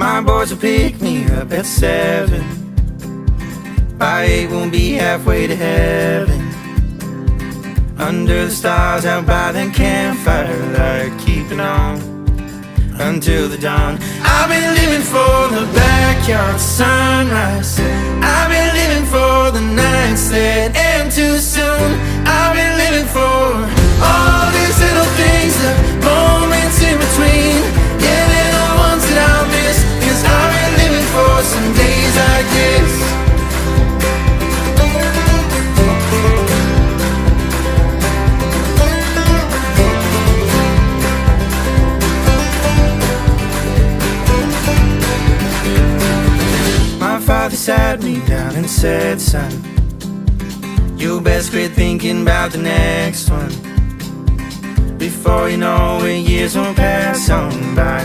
My boys will pick me up at 7. By 8 we'll be halfway to heaven. Under the stars out by the campfire light, keeping on until the dawn. I've been living for the backyard sunrise. I've been living for the nights that end too soon. I've been living for all these little things, the moments in between. Yeah, they're the ones that I'll miss, 'cause I've been living for some days like this. My father sat me down and said, son, you best quit thinking about the next one. Before you know it, years won't pass on by.